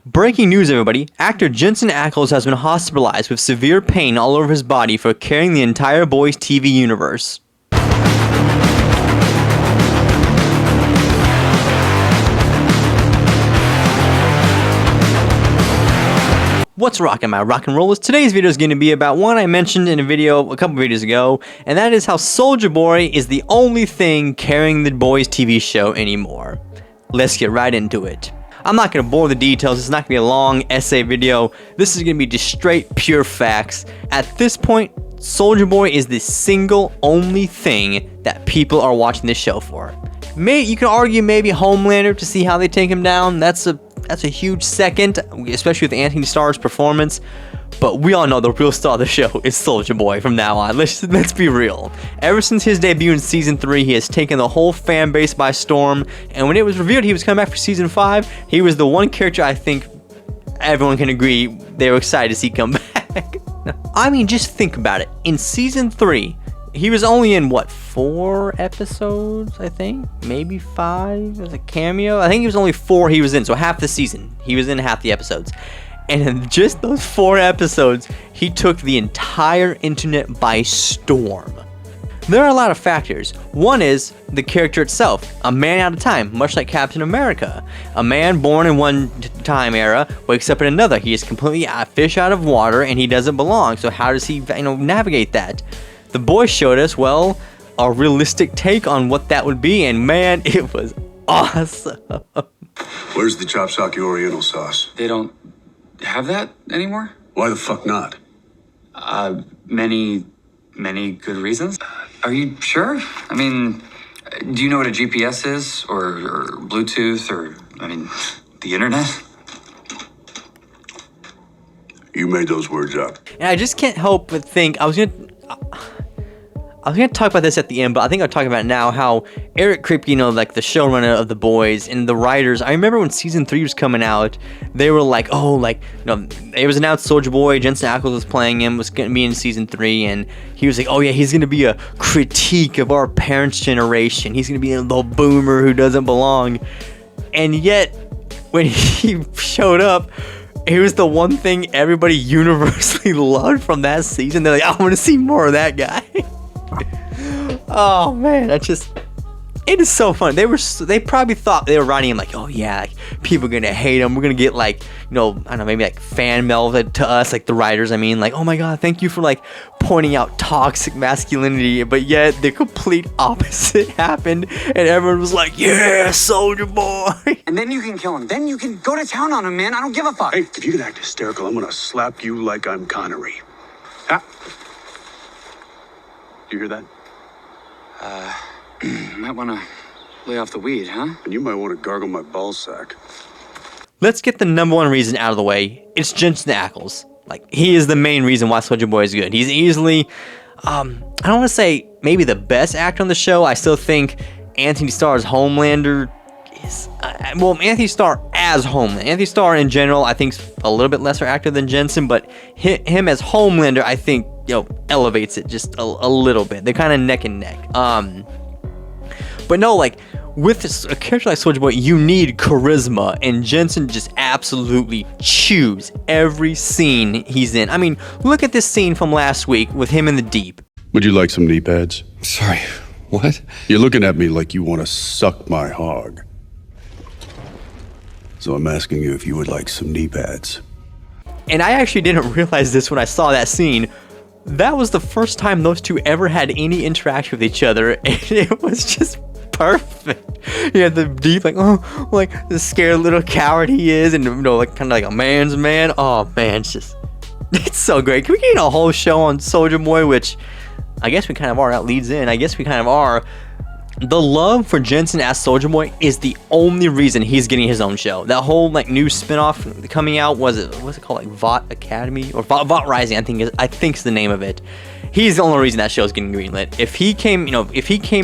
Breaking news, everybody. Actor Jenson Ackles has been hospitalized with severe pain all over his body for carrying the entire Boys TV universe. What's rockin', my rock and rollers? Today's video is going to be about one I mentioned in a video a couple videos ago, and that is how Soulja Boy is the only thing carrying the Boys TV show anymore. Let's get right into it. I'm not going to bore the details, it's not going to be a long essay video. This is going to be just straight, pure facts. At this point, Soulja Boy is the single only thing that people are watching this show for. You can argue maybe Homelander to see how they take him down. That's a huge second, especially with Anthony Starr's performance. But we all know the real star of the show is Soulja Boy from now on. Let's be real. Ever since his debut in Season 3, he has taken the whole fan base by storm. And when it was revealed he was coming back for Season 5, he was the one character I think everyone can agree they were excited to see come back. I mean, just think about it. In Season 3, he was only in, what, 4 episodes, I think? Maybe 5 as a cameo? I think he was only 4 he was in, so half the season. He was in half the episodes. And in just those 4 episodes, he took the entire internet by storm. There are a lot of factors. One is the character itself, a man out of time, much like Captain America. A man born in one time era wakes up in another. He is completely a fish out of water and he doesn't belong. So how does he, navigate that? The Boys showed us, well, a realistic take on what that would be, and man, it was awesome. Where's the chop socky Oriental sauce? They don't have that anymore? Why the fuck not? Many good reasons. Are you sure? I mean, do you know what a GPS is? Or Bluetooth? Or, the internet? You made those words up. And I just can't help but think, I was gonna talk about this at the end, but I think I'll talk about it now, how Eric Kripke, like the showrunner of The Boys, and the writers, I remember when Season 3 was coming out, they were like, it was announced Soulja Boy, Jensen Ackles was playing him, was going to be in Season 3, and he was like, oh yeah, he's going to be a critique of our parents' generation, he's going to be a little boomer who doesn't belong, and yet, when he showed up, it was the one thing everybody universally loved from that season. They're like, I want to see more of that guy. Oh man, it is so fun. They probably thought they were writing him like, oh yeah, like, people are gonna hate him. We're gonna get like, I don't know, maybe like fan mail to us, like the writers. Like, oh my god, thank you for like pointing out toxic masculinity. But yet the complete opposite happened, and everyone was like, yeah, Soulja Boy. And then you can kill him. Then you can go to town on him, man. I don't give a fuck. Hey, if you can act hysterical, I'm gonna slap you like I'm Connery. Ah. You hear that? Might want to lay off the weed, huh? And you might want to gargle my ball sack. Let's get the number one reason out of the way. It's Jensen Ackles. Like, he is the main reason why Soulja Boy is good. He's easily, I don't want to say maybe the best actor on the show. I still think Anthony Starr's Homelander is, Anthony Starr as Homelander. Anthony Starr in general, I think, is a little bit lesser actor than Jensen, but him as Homelander, I think, elevates it just a little bit. They're kind of neck and neck. But no, like, with a character like Soulja Boy, you need charisma, and Jensen just absolutely chews every scene he's in. I mean, look at this scene from last week with him in the deep. Would you like some knee pads? Sorry, what? You're looking at me like you want to suck my hog. So I'm asking you if you would like some knee pads. And I actually didn't realize this when I saw that scene. That was the first time those two ever had any interaction with each other, and it was just perfect. You had the deep, like, oh, like the scared little coward he is, and like kind of like a man's man. Oh man, it's so great. Can we get a whole show on Soulja Boy? Which I guess we kind of are. That leads in. I guess we kind of are. The love for Jensen as Soulja Boy is the only reason he's getting his own show. That whole like new spinoff coming out, what's it called, like Vought Academy or Vought Rising? I think is the name of it. He's the only reason that show's getting greenlit. If he came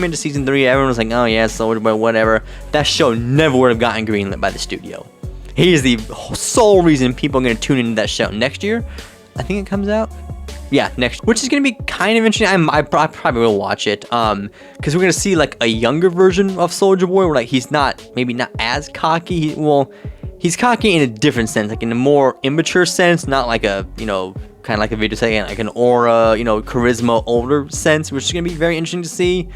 into Season 3, everyone was like, oh yeah, Soulja Boy, whatever. That show never would have gotten greenlit by the studio. He is the sole reason people are going to tune into that show next year. I think it comes out. Yeah, next, which is going to be kind of interesting. I probably will watch it, because we're going to see like a younger version of Soulja Boy, where like he's maybe not as cocky. he's cocky in a different sense, like in a more immature sense, not like a, you know, kind of like a video saying like an aura, you know, charisma, older sense, which is going to be very interesting to see.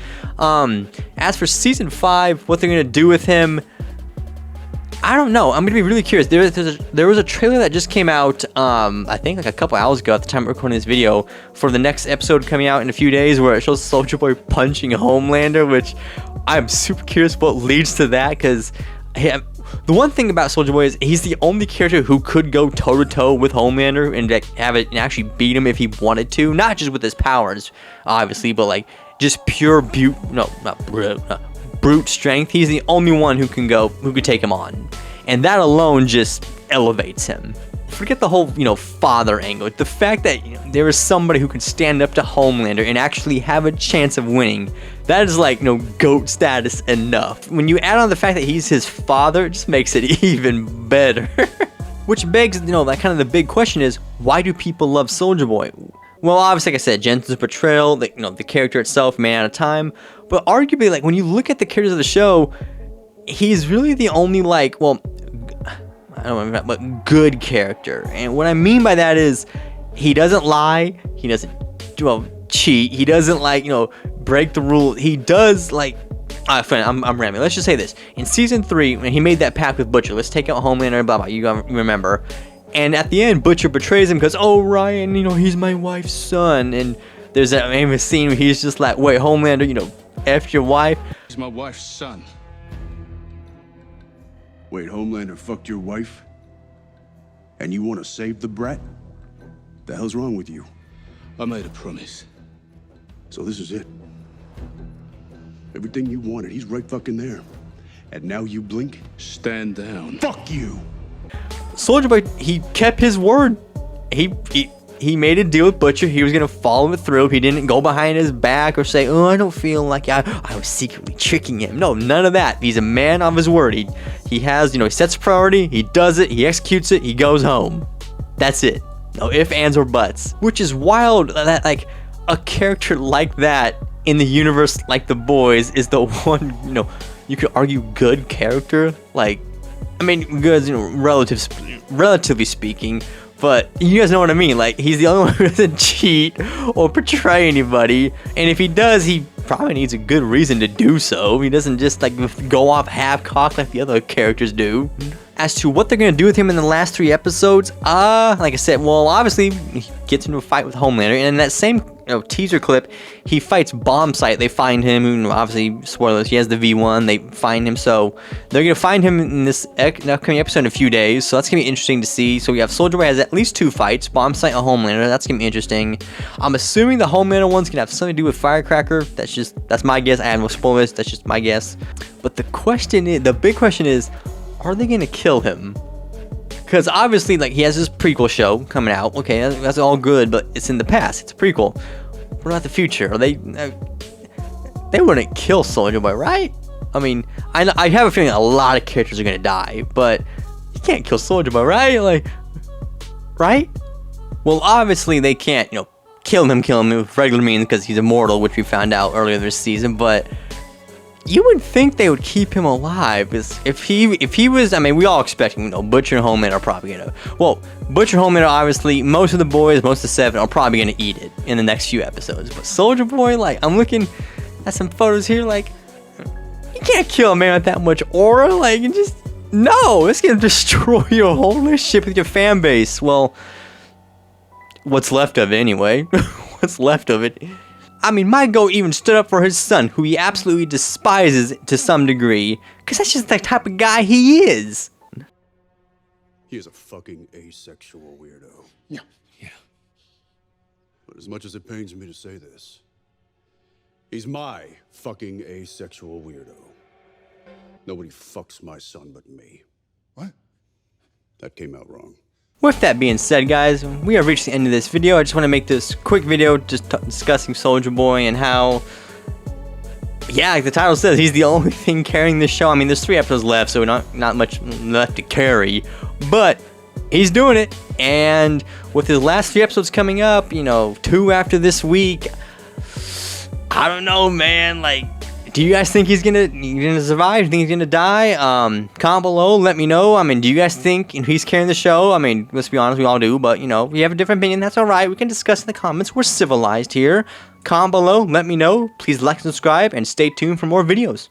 As for season 5, what they're going to do with him, I don't know. I'm going to be really curious. There was a trailer that just came out, I think like a couple hours ago at the time of recording this video, for the next episode coming out in a few days, where it shows Soulja Boy punching Homelander, which I'm super curious what leads to that, because the one thing about Soulja Boy is he's the only character who could go toe-to-toe with Homelander and have it and actually beat him if he wanted to. Not just with his powers, obviously, but like just pure brute strength. He's the only one who could take him on. And that alone just elevates him. Forget the whole, you know, father angle. The fact that, you know, there is somebody who can stand up to Homelander and actually have a chance of winning, that is like, you know, GOAT status enough. When you add on the fact that he's his father, it just makes it even better. Which begs, you know, that kind of the big question is, why do people love Soulja Boy? Well, obviously, like I said, Jensen's portrayal, you know, the character itself, man out of time. But arguably, like, when you look at the characters of the show, he's really the only, like, well, I don't know, but good character. And what I mean by that is, he doesn't lie, he doesn't, well, cheat, he doesn't, like, you know, break the rule. He does, like, I'm rambling. Let's just say this. In season 3, when he made that pact with Butcher, let's take out Homelander, blah, blah, you remember. And at the end, Butcher betrays him because, oh, Ryan, you know, he's my wife's son. And there's that famous scene where he's just like, wait, Homelander, you know, F your wife. He's my wife's son. Wait, Homelander fucked your wife? And you want to save the brat? The hell's wrong with you? I made a promise. So this is it. Everything you wanted, he's right fucking there. And now you blink? Stand down. Fuck you! Soulja Boy, he kept his word. He made a deal with Butcher. He was gonna follow it through. He didn't go behind his back or say, "Oh, I don't feel like I was secretly tricking him." No, none of that. He's a man of his word. He has, you know, he sets a priority. He does it. He executes it. He goes home. That's it. No ifs, ands, or buts. Which is wild that like a character like that in the universe like The Boys is the one, you know, you could argue good character. Like, I mean, good, you know, relatively speaking, but you guys know what I mean. Like, he's the only one who doesn't cheat or betray anybody, and if he does, he probably needs a good reason to do so. He doesn't just like go off half-cocked like the other characters do. As to what they're gonna do with him in the last 3 episodes, like I said, well, obviously he gets into a fight with Homelander, and in that same, you know, teaser clip, he fights Bombsight. They find him, and obviously, spoilers, he has the V1, they find him, so they're gonna find him in this upcoming episode in a few days, so that's gonna be interesting to see. So we have Soulja Boy has at least 2 fights, Bombsight and Homelander, that's gonna be interesting. I'm assuming the Homelander one's gonna have something to do with Firecracker, that's my guess. I have no spoilers, that's just my guess. But the big question is, are they gonna kill him? Because obviously, like, he has this prequel show coming out. Okay, that's all good, but it's in the past. It's a prequel. What about the future? Are they wouldn't kill Soulja Boy, right? I mean, I have a feeling a lot of characters are gonna die, but you can't kill Soulja Boy, right? Like, right? Well, obviously they can't, you know, kill him with regular means because he's immortal, which we found out earlier this season, but you would think they would keep him alive. If he was, I mean, we all expect, you know, Butcher and Homelander are probably gonna, well, Butcher and Homelander, obviously, most of the boys, most of the 7 are probably gonna eat it in the next few episodes. But Soulja Boy, like, I'm looking at some photos here, like, you can't kill a man with that much aura, like, and just, no, it's gonna destroy your whole relationship with your fan base. Well, what's left of it anyway. What's left of it. I mean, my goat even stood up for his son, who he absolutely despises to some degree, because that's just the type of guy he is. He is a fucking asexual weirdo. Yeah. But as much as it pains me to say this, he's my fucking asexual weirdo. Nobody fucks my son but me. What? That came out wrong. With that being said, guys, we have reached the end of this video. I just want to make this quick video just discussing Soulja Boy and how, yeah, like the title says, he's the only thing carrying this show. I mean, there's 3 episodes left, so not much left to carry, but he's doing it. And with his last 3 episodes coming up, you know, 2 after this week, I don't know, man. Like, Do you guys think he's gonna survive? Do you think he's gonna die? Comment below, let me know. I mean, do you guys think he's carrying the show? I mean, let's be honest, we all do, but you know, if you have a different opinion, that's alright. We can discuss in the comments. We're civilized here. Comment below, let me know. Please like and subscribe, and stay tuned for more videos.